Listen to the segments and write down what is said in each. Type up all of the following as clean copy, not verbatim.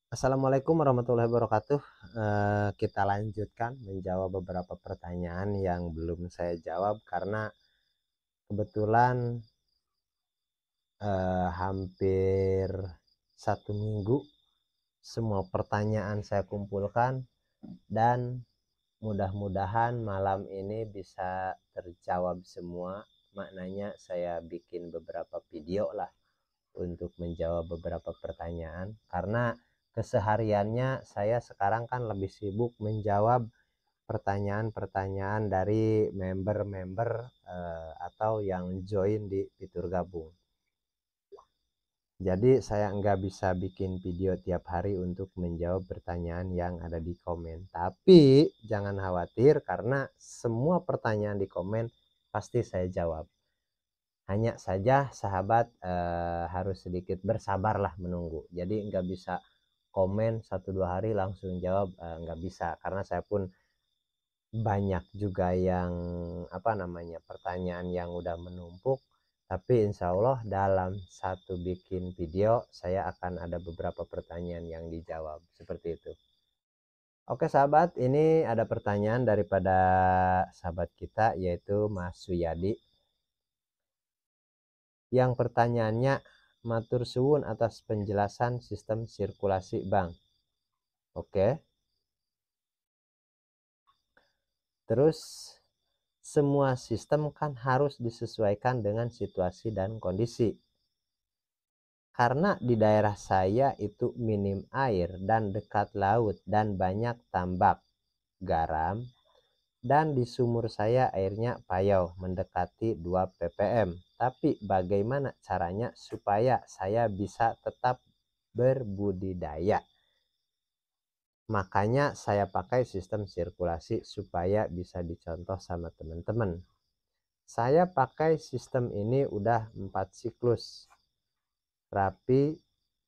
Assalamualaikum warahmatullahi wabarakatuh. Kita lanjutkan menjawab beberapa pertanyaan yang belum saya jawab karena kebetulan hampir 1 minggu semua pertanyaan saya kumpulkan dan mudah-mudahan malam ini bisa terjawab semua. Maknanya saya bikin beberapa video lah untuk menjawab beberapa pertanyaan karena kesehariannya saya sekarang kan lebih sibuk menjawab pertanyaan-pertanyaan dari member-member atau yang join di fitur gabung. Jadi saya nggak bisa bikin video tiap hari untuk menjawab pertanyaan yang ada di komen. Tapi jangan khawatir karena semua pertanyaan di komen pasti saya jawab. Hanya saja sahabat harus sedikit bersabarlah menunggu. Jadi nggak bisa komen 1-2 hari langsung jawab, nggak bisa karena saya pun banyak juga yang pertanyaan yang udah menumpuk. Tapi insya Allah dalam satu bikin video saya akan ada beberapa pertanyaan yang dijawab seperti itu. Oke sahabat, ini ada pertanyaan daripada sahabat kita yaitu Mas Suyadi. Yang pertanyaannya, matur suwun atas penjelasan sistem sirkulasi bank. Oke. Terus semua sistem kan harus disesuaikan dengan situasi dan kondisi. Karena di daerah saya itu minim air dan dekat laut dan banyak tambak garam, dan di sumur saya airnya payau mendekati 2 ppm. Tapi bagaimana caranya supaya saya bisa tetap berbudidaya? Makanya saya pakai sistem sirkulasi supaya bisa dicontoh sama teman-teman. Saya pakai sistem ini udah 4 siklus. Rapi,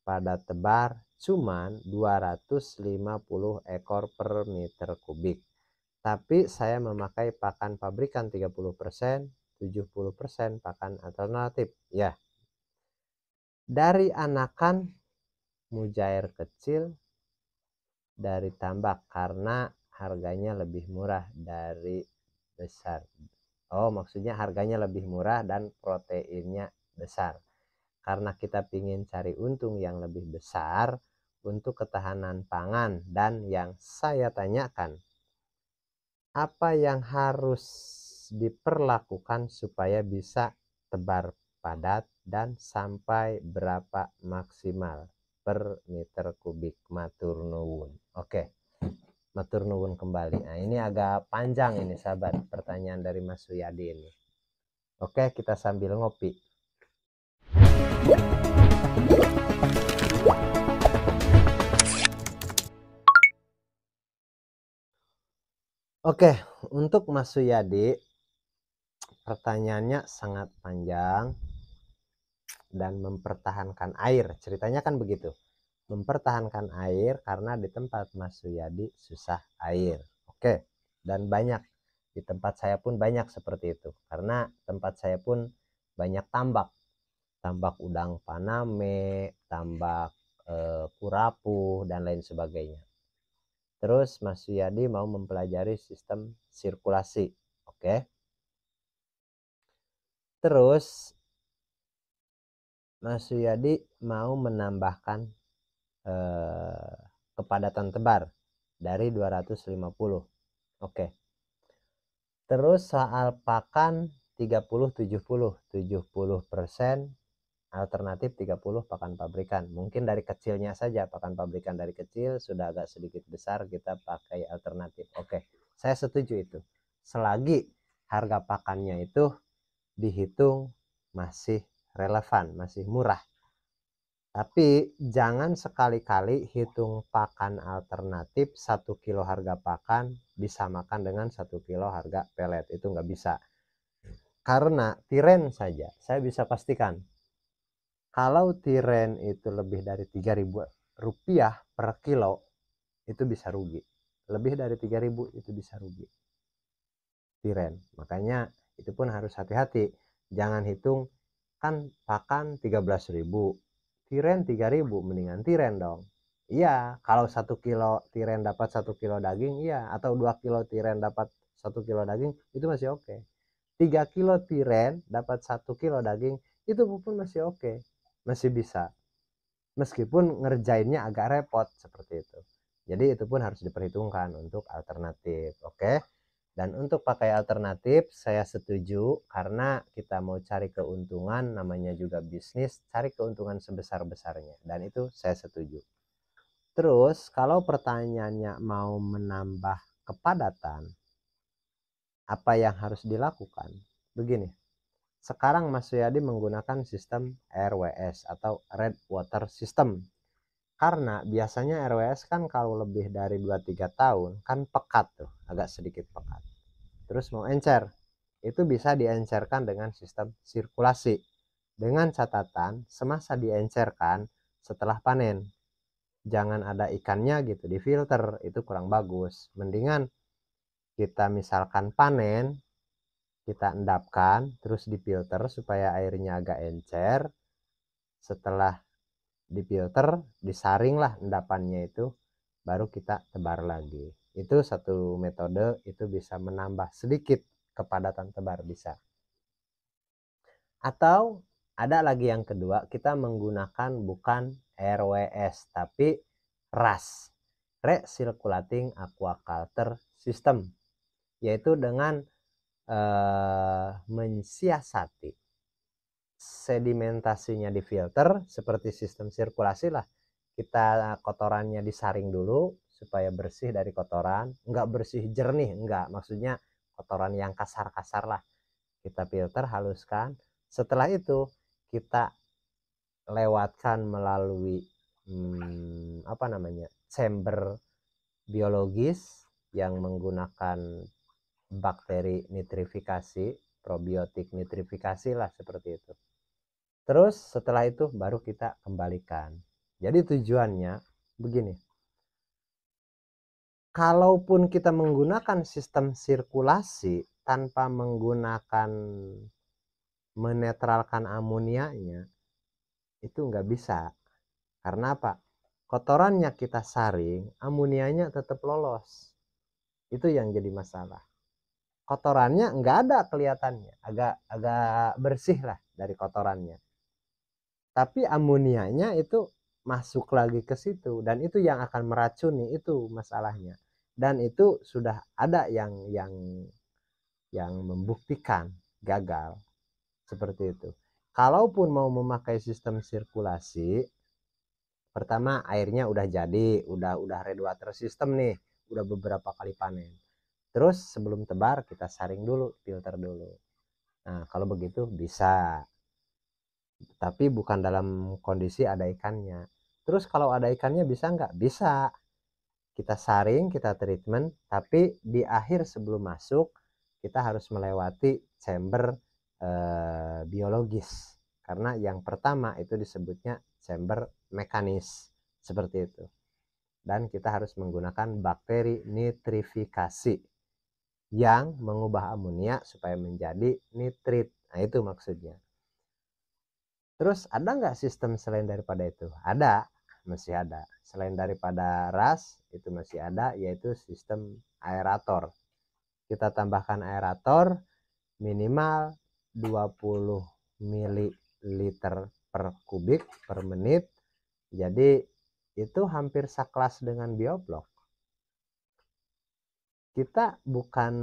pada tebar, cuman 250 ekor per meter kubik. Tapi saya memakai pakan pabrikan 30%, 70% pakan alternatif. Ya. Dari anakan mujair kecil, dari tambak karena harganya lebih murah dari besar. Oh, maksudnya harganya lebih murah dan proteinnya besar. Karena kita ingin cari untung yang lebih besar untuk ketahanan pangan. Dan yang saya tanyakan, apa yang harus diperlakukan supaya bisa tebar padat dan sampai berapa maksimal per meter kubik? Matur nuwun. Oke, matur nuwun kembali. Nah, ini agak panjang ini sahabat pertanyaan dari Mas Suyadi ini. Oke, kita sambil ngopi. Oke, untuk Mas Suyadi pertanyaannya sangat panjang dan mempertahankan air. Ceritanya kan begitu. Mempertahankan air karena di tempat Mas Suyadi susah air. Oke, dan banyak di tempat saya pun banyak seperti itu. Karena tempat saya pun banyak tambak. Tambak udang paname, tambak kurapu dan lain sebagainya. Terus Mas Suyadi mau mempelajari sistem sirkulasi. Oke. Terus Mas Suyadi mau menambahkan kepadatan tebar dari 250. Oke. Terus soal pakan 30-70, 70% alternatif, 30 pakan pabrikan. Mungkin dari kecilnya saja pakan pabrikan dari kecil, sudah agak sedikit besar kita pakai alternatif. Oke, saya setuju itu. Selagi harga pakannya itu dihitung masih relevan, masih murah. Tapi jangan sekali-kali hitung pakan alternatif 1 kilo harga pakan disamakan dengan 1 kilo harga pelet. Itu nggak bisa. Karena tiren saja, saya bisa pastikan. Kalau tiren itu lebih dari Rp3.000 per kilo, itu bisa rugi. Lebih dari 3.000 itu bisa rugi. Tiren. Makanya itu pun harus hati-hati. Jangan hitung, kan pakan 13.000. Tiren 3.000, mendingan tiren dong. Iya, kalau 1 kilo tiren dapat 1 kilo daging, iya. Atau 2 kilo tiren dapat 1 kilo daging, itu masih oke. 3 kilo tiren dapat 1 kilo daging, itu pun masih oke. Masih bisa. Meskipun ngerjainnya agak repot seperti itu. Jadi itu pun harus diperhitungkan untuk alternatif, oke? Dan untuk pakai alternatif saya setuju karena kita mau cari keuntungan, namanya juga bisnis, cari keuntungan sebesar-besarnya. Dan itu saya setuju. Terus kalau pertanyaannya mau menambah kepadatan, apa yang harus dilakukan? Begini, sekarang Mas Suyadi menggunakan sistem RWS atau Red Water System. Karena biasanya RWS kan kalau lebih dari 2-3 tahun kan pekat tuh, agak sedikit pekat. Terus mau encer, itu bisa diencerkan dengan sistem sirkulasi. Dengan catatan semasa diencerkan setelah panen. Jangan ada ikannya gitu, difilter, itu kurang bagus. Mendingan kita misalkan panen, kita endapkan, terus difilter supaya airnya agak encer. Setelah difilter, disaring lah endapannya itu, baru kita tebar lagi. Itu satu metode, itu bisa menambah sedikit kepadatan tebar, bisa. Atau ada lagi yang kedua, kita menggunakan bukan RWS tapi RAS, Recirculating Aquaculture System, yaitu dengan mensiasati sedimentasinya difilter seperti sistem sirkulasi lah. Kita kotorannya disaring dulu supaya bersih dari kotoran, enggak bersih jernih, enggak, maksudnya kotoran yang kasar-kasar lah. Kita filter, haluskan. Setelah itu kita lewatkan melalui chamber biologis yang menggunakan bakteri nitrifikasi, probiotik nitrifikasi lah seperti itu. Terus setelah itu baru kita kembalikan. Jadi tujuannya begini. Kalaupun kita menggunakan sistem sirkulasi tanpa menggunakan menetralkan amonianya, itu nggak bisa. Karena apa? Kotorannya kita saring, amonianya tetap lolos. Itu yang jadi masalah. Kotorannya nggak ada kelihatannya, agak bersih lah dari kotorannya. Tapi amonianya itu masuk lagi ke situ dan itu yang akan meracuni, itu masalahnya. Dan itu sudah ada yang membuktikan gagal seperti itu. Kalaupun mau memakai sistem sirkulasi, pertama airnya udah jadi, udah red water system nih, udah beberapa kali panen. Terus sebelum tebar kita saring dulu, filter dulu. Nah kalau begitu bisa, tapi bukan dalam kondisi ada ikannya. Terus kalau ada ikannya bisa nggak? Bisa. Kita saring, kita treatment, tapi di akhir sebelum masuk kita harus melewati chamber biologis. Karena yang pertama itu disebutnya chamber mekanis, seperti itu. Dan kita harus menggunakan bakteri nitrifikasi yang mengubah amonia supaya menjadi nitrit. Nah itu maksudnya. Terus ada nggak sistem selain daripada itu? Ada, masih ada. Selain daripada RAS itu masih ada, yaitu sistem aerator. Kita tambahkan aerator minimal 20 ml per kubik per menit. Jadi itu hampir sekelas dengan bioblok. Kita bukan,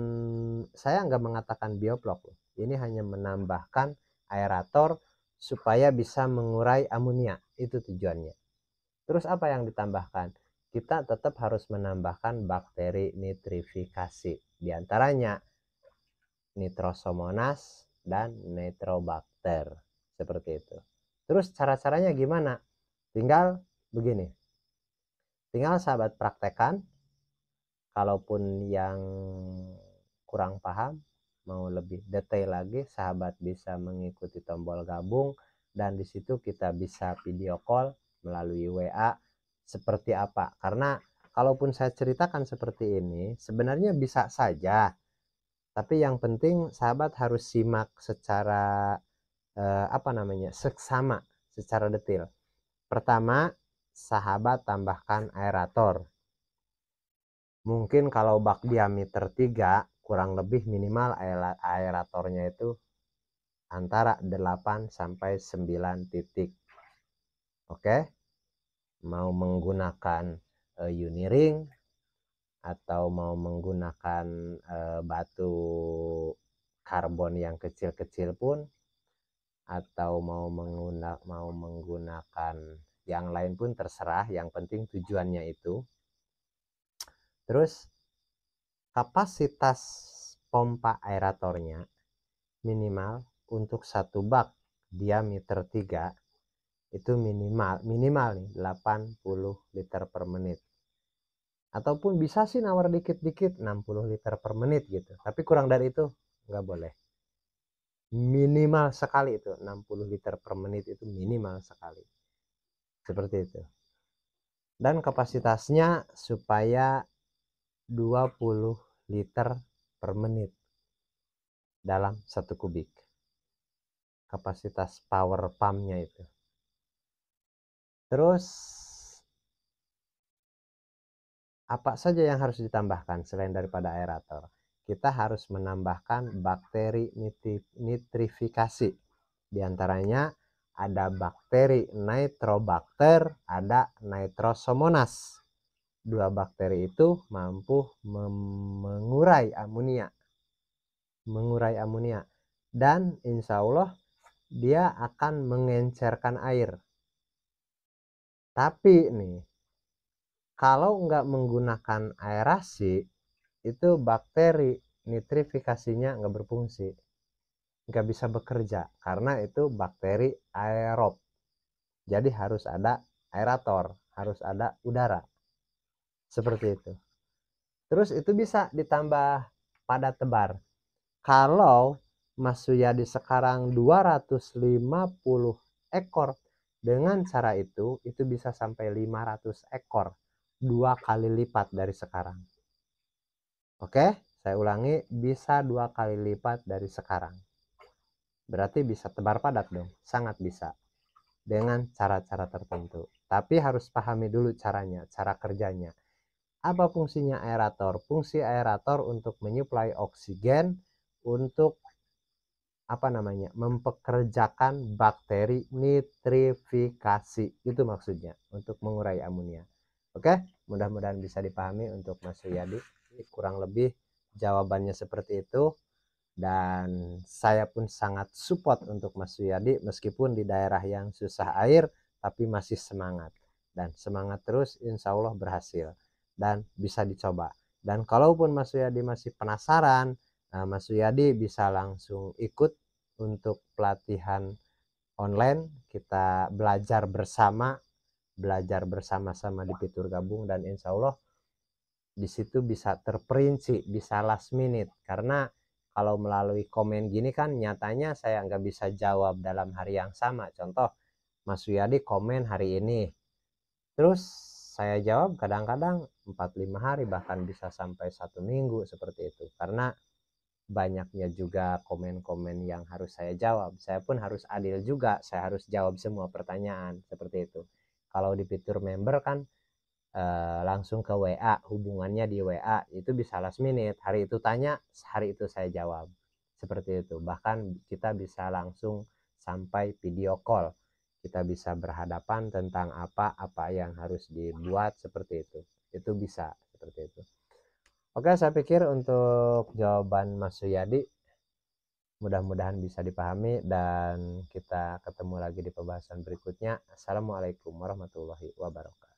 saya nggak mengatakan bioblok, ini hanya menambahkan aerator supaya bisa mengurai amonia, itu tujuannya. Terus apa yang ditambahkan? Kita tetap harus menambahkan bakteri nitrifikasi, diantaranya Nitrosomonas dan Nitrobacter, seperti itu. Terus cara-caranya gimana? Tinggal begini, tinggal sahabat praktekan. Kalaupun yang kurang paham, mau lebih detail lagi, sahabat bisa mengikuti tombol gabung dan di situ kita bisa video call melalui WA seperti apa. Karena kalaupun saya ceritakan seperti ini, sebenarnya bisa saja, tapi yang penting sahabat harus simak secara seksama, secara detail. Pertama, sahabat tambahkan aerator. Mungkin kalau bak diameter 3 kurang lebih minimal aeratornya itu antara 8 sampai 9 titik. Oke, mau menggunakan uniring atau mau menggunakan batu karbon yang kecil-kecil pun, atau mau menggunakan yang lain pun terserah, yang penting tujuannya itu. Terus kapasitas pompa aeratornya minimal untuk satu bak diameter 3 itu minimal nih 80 liter per menit. Ataupun bisa sih nawar dikit-dikit 60 liter per menit gitu, tapi kurang dari itu nggak boleh. Minimal sekali itu 60 liter per menit, itu minimal sekali, seperti itu. Dan kapasitasnya supaya 20 liter per menit dalam 1 kubik, kapasitas power pumpnya itu. Terus apa saja yang harus ditambahkan selain daripada aerator? Kita harus menambahkan bakteri nitrifikasi. Di antaranya ada bakteri Nitrobacter, ada Nitrosomonas. Dua bakteri itu mampu mengurai amonia. Dan insya Allah dia akan mengencerkan air. Tapi nih, kalau nggak menggunakan aerasi, itu bakteri nitrifikasinya nggak berfungsi, nggak bisa bekerja, karena itu bakteri aerob. Jadi harus ada aerator, harus ada udara, seperti itu. Terus itu bisa ditambah pada tebar. Kalau Mas Suyadi sekarang 250 ekor, dengan cara itu bisa sampai 500 ekor, 2 kali lipat dari sekarang. Oke, saya ulangi, bisa 2 kali lipat dari sekarang. Berarti bisa tebar padat dong, sangat bisa. Dengan cara-cara tertentu. Tapi harus pahami dulu caranya, cara kerjanya. Apa fungsinya aerator? Fungsi aerator untuk menyuplai oksigen, untuk mempekerjakan bakteri nitrifikasi. Itu maksudnya, untuk mengurai amonia. Oke, mudah-mudahan bisa dipahami untuk Mas Suyadi. Kurang lebih jawabannya seperti itu. Dan saya pun sangat support untuk Mas Suyadi, meskipun di daerah yang susah air, tapi masih semangat. Dan semangat terus, insya Allah berhasil. Dan bisa dicoba. Dan kalaupun Mas Suyadi masih penasaran, Mas Suyadi bisa langsung ikut untuk pelatihan online. Kita belajar bersama-sama di Fitur Gabung, dan insya Allah di situ bisa terperinci, bisa last minute. Karena kalau melalui komen gini kan nyatanya saya nggak bisa jawab dalam hari yang sama. Contoh, Mas Suyadi komen hari ini, terus saya jawab kadang-kadang 4-5 hari, bahkan bisa sampai 1 minggu, seperti itu. Karena banyaknya juga komen-komen yang harus saya jawab. Saya pun harus adil juga, saya harus jawab semua pertanyaan, seperti itu. Kalau di fitur member kan langsung ke WA, hubungannya di WA, itu bisa last minute, hari itu tanya, hari itu saya jawab, seperti itu. Bahkan kita bisa langsung sampai video call, kita bisa berhadapan tentang apa yang harus dibuat, seperti itu bisa seperti itu. Oke, saya pikir untuk jawaban Mas Suyadi mudah-mudahan bisa dipahami, dan kita ketemu lagi di pembahasan berikutnya. Assalamualaikum warahmatullahi wabarakatuh.